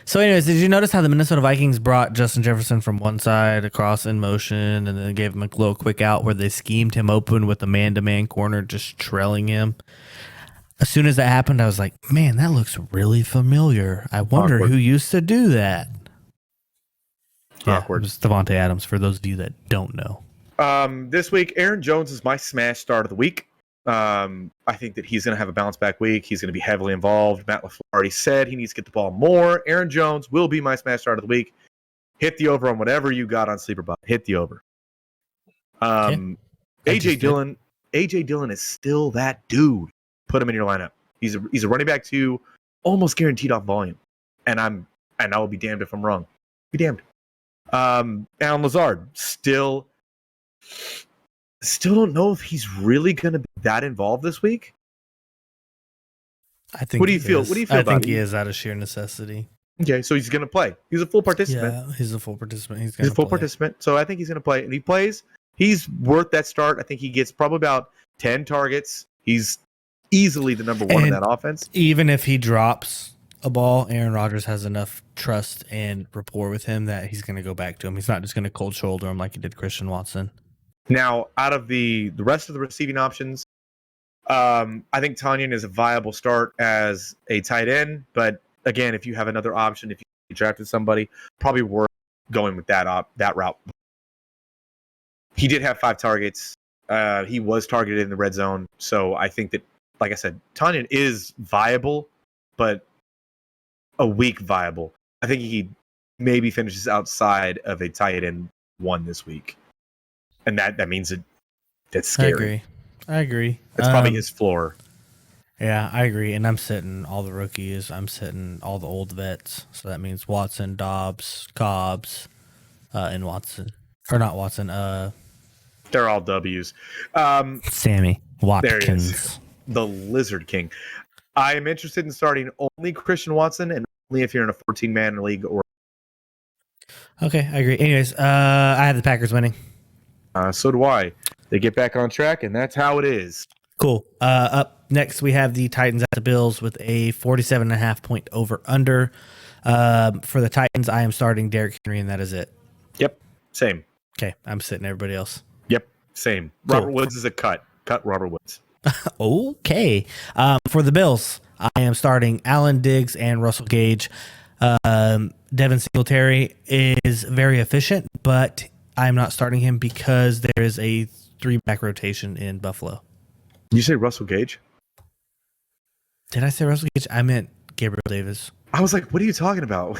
So anyways, did you notice how the Minnesota Vikings brought Justin Jefferson from one side across in motion and then gave him a little quick out where they schemed him open with a man-to-man corner just trailing him? As soon as that happened, I was like, man, that looks really familiar. I wonder who used to do that. Awkward. Yeah, it was Devontae Adams, for those of you that don't know. This week, Aaron Jones is my smash start of the week. I think that he's going to have a bounce back week. He's going to be heavily involved. Matt LaFleur already said he needs to get the ball more. Aaron Jones will be my smash start of the week. Hit the over on whatever you got on Sleeper Bot. Hit the over. AJ Dillon is still that dude. Put him in your lineup. He's a running back 2, almost guaranteed off volume. And I will be damned if I'm wrong. Be damned. Alan Lazard still don't know if he's really going to be that involved this week. I think. What do you feel? What do you feel I about think it? he is out of sheer necessity. Okay, so he's going to play. He's a full participant. Yeah, he's a full participant. He's a full participant. So I think he's going to play. And he plays. He's worth that start. I think he gets probably about 10 targets. He's easily the number one in that offense. Even if he drops a ball, Aaron Rodgers has enough trust and rapport with him that he's going to go back to him. He's not just going to cold shoulder him like he did Christian Watson. Now, out of the rest of the receiving options, I think Tanyan is a viable start as a tight end. But again, if you have another option, if you drafted somebody, probably worth going with that route. He did have 5 targets. He was targeted in the red zone. So I think that, like I said, Tanyan is viable, but a weak viable. I think he maybe finishes outside of a tight end 1 this week. And that means that's scary. I agree. That's probably his floor. Yeah, I agree. And I'm sitting all the rookies. I'm sitting all the old vets. So that means Watson, Dobbs, Cobbs, and Watson. Or not Watson. They're all W's. Sammy Watkins. There he is. The Lizard King. I am interested in starting only Christian Watson and only if you're in a 14-man league. Okay, I agree. Anyways, I have the Packers winning. So do I. They get back on track, and that's how it is. Cool. Up next, we have the Titans at the Bills with a 47.5 point over-under. For the Titans, I am starting Derrick Henry, and that is it. Yep, same. Okay, I'm sitting everybody else. Yep, same. Cool. Robert Woods is a cut. Cut Robert Woods. Okay. For the Bills, I am starting Allen Diggs and Russell Gage. Devin Singletary is very efficient, but I'm not starting him because there is a 3-back rotation in Buffalo. Did you say Russell Gage? Did I say Russell Gage? I meant Gabriel Davis. I was like, what are you talking about?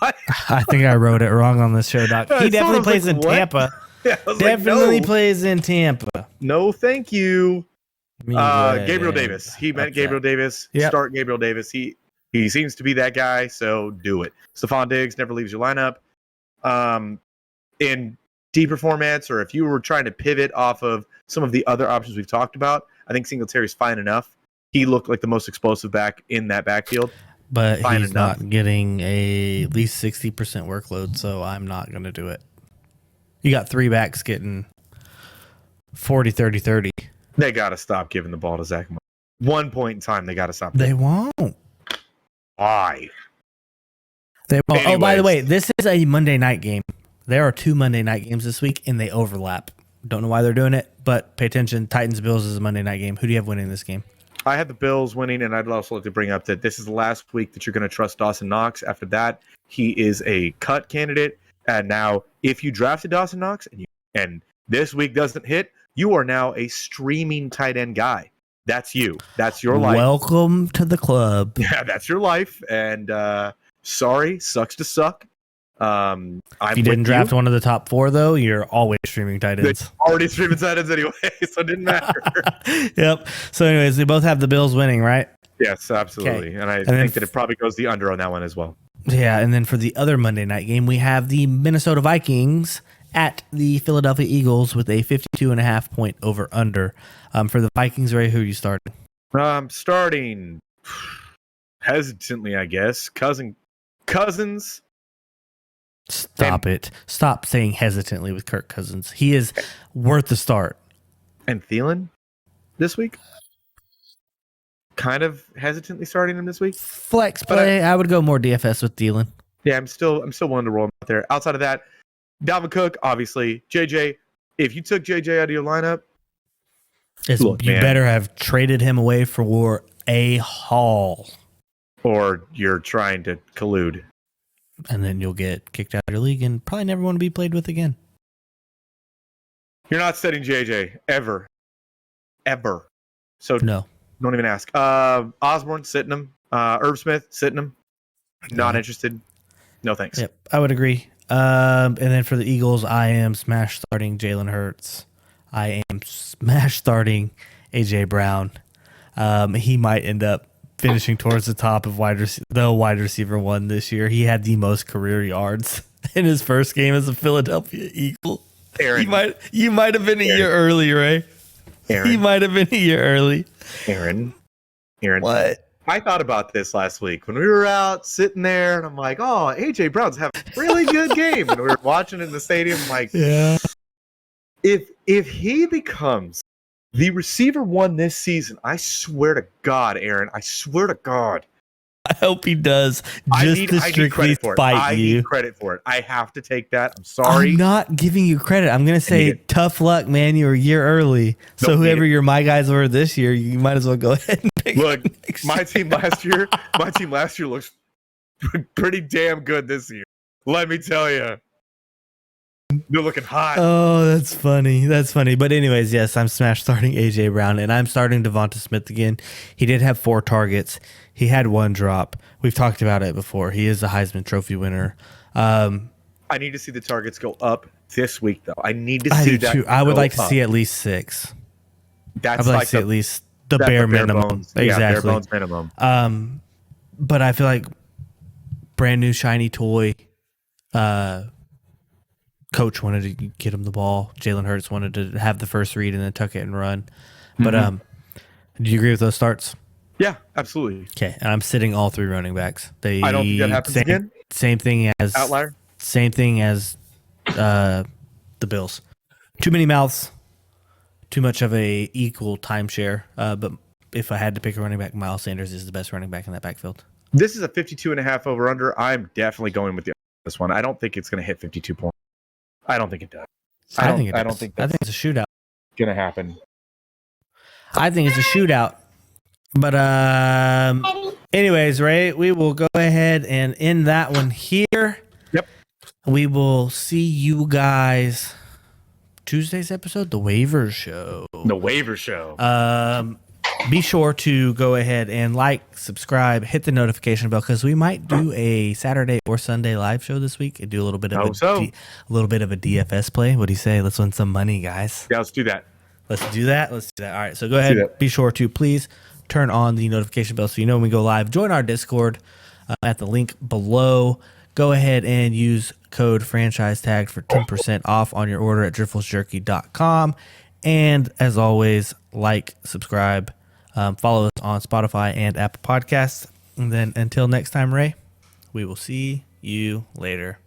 I think I wrote it wrong on this show, Doc. He definitely plays in Tampa. Yeah, definitely plays in Tampa. No, thank you. Gabriel Yeah. Davis. He meant Gabriel Davis. Yep. Start Gabriel Davis. He seems to be that guy, so do it. Stephon Diggs never leaves your lineup. In deeper formats, or if you were trying to pivot off of some of the other options we've talked about, I think Singletary's fine enough. He looked like the most explosive back in that backfield. But he's not getting at least 60% workload, so I'm not going to do it. You got 3 backs getting 40, 30, 30. They got to stop giving the ball to Zach. One point in time, they got to stop. They won't. Why? They won't. Anyways. Oh, by the way, this is a Monday night game. There are 2 Monday night games this week, and they overlap. Don't know why they're doing it, but pay attention. Titans-Bills is a Monday night game. Who do you have winning this game? I had the Bills winning, and I'd also like to bring up that this is the last week that you're going to trust Dawson Knox. After that, he is a cut candidate. And now, if you drafted Dawson Knox and this week doesn't hit, you are now a streaming tight end guy. That's you. That's your life. Welcome to the club. Yeah, that's your life. And sorry, sucks to suck. If you didn't draft one of the top 4, though, you're always streaming tight ends. Already streaming tight ends anyway, so it didn't matter. Yep. So, anyways, we both have the Bills winning, right? Yes, absolutely. Okay. And I think that it probably goes the under on that one as well. Yeah, and then for the other Monday night game, we have the Minnesota Vikings at the Philadelphia Eagles with a 52.5 point over under. For the Vikings, Ray, who are you starting? I'm starting hesitantly, I guess. Cousins. Stop it. Stop saying hesitantly with Kirk Cousins. He is worth the start. And Thielen this week? Kind of hesitantly starting him this week. Flex play. I would go more DFS with Thielen. Yeah, I'm still willing to roll him out there. Outside of that, Dalvin Cook, obviously. JJ, if you took JJ out of your lineup, you better have traded him away for a haul. Or you're trying to collude. And then you'll get kicked out of your league and probably never want to be played with again. You're not setting JJ ever. Ever. So no. Don't even ask. Osborne, sitting him. Irv Smith, sitting him. Not interested. No thanks. Yep, I would agree. And then for the Eagles, I am smash starting Jalen Hurts. I am smash starting AJ Brown. He might end up finishing towards the top of wide receiver 1 this year. He had the most career yards in his first game as a Philadelphia Eagle. Aaron, you might have been a year early, Ray. Aaron, he might have been a year early. Aaron. What? I thought about this last week when we were out sitting there, and I'm like, "Oh, AJ Brown's having a really good game," and we were watching it in the stadium. I'm like, yeah. If he becomes the receiver 1 this season, I swear to God, Aaron, I swear to God. I hope he does. To strictly spite you. I need credit for it. I have to take that. I'm sorry. I'm not giving you credit. I'm going to say tough luck, man. You were a year early. So whoever your my guys were this year, you might as well go ahead and pick. Look, my team last year looks pretty damn good this year. Let me tell you. They're looking hot. Oh, that's funny. But anyways, yes, I'm smash starting AJ Brown, and I'm starting Devonta Smith again. He did have 4 targets. He had 1 drop. We've talked about it before. He is a Heisman Trophy winner. I need to see the targets go up this week, though. I need to see that. Too. I would like to see at least 6. That's I'd like to see at least the bare minimum. Bones. Exactly. Yeah, bare bones minimum. But I feel like brand new shiny toy. Coach wanted to get him the ball. Jalen Hurts wanted to have the first read and then tuck it and run. But do you agree with those starts? Yeah, absolutely. Okay, and I'm sitting all 3 running backs. I don't think that happens again. Same thing as outlier. Same thing as the Bills. Too many mouths. Too much of a equal timeshare. But if I had to pick a running back, Miles Sanders is the best running back in that backfield. This is a 52.5 over under. I'm definitely going with this one. I don't think it's going to hit 52 points. I don't think it does. I think it's a shootout. Going to happen. I think it's a shootout. But anyways, Ray, we will go ahead and end that one here. Yep. We will see you guys Tuesday's episode, the waiver show. The waiver show. Be sure to go ahead and like, subscribe, hit the notification bell because we might do a Saturday or Sunday live show this week and do a little bit of a little bit of a DFS play. What do you say? Let's win some money, guys. Yeah, let's do that. Let's do that. All right. So go ahead. Be sure to please turn on the notification bell so you know when we go live. Join our Discord at the link below. Go ahead and use code franchise tag for 10% off on your order at driftlessjerky.com. And as always, like, subscribe, follow us on Spotify and Apple Podcasts. And then until next time, Ray, we will see you later.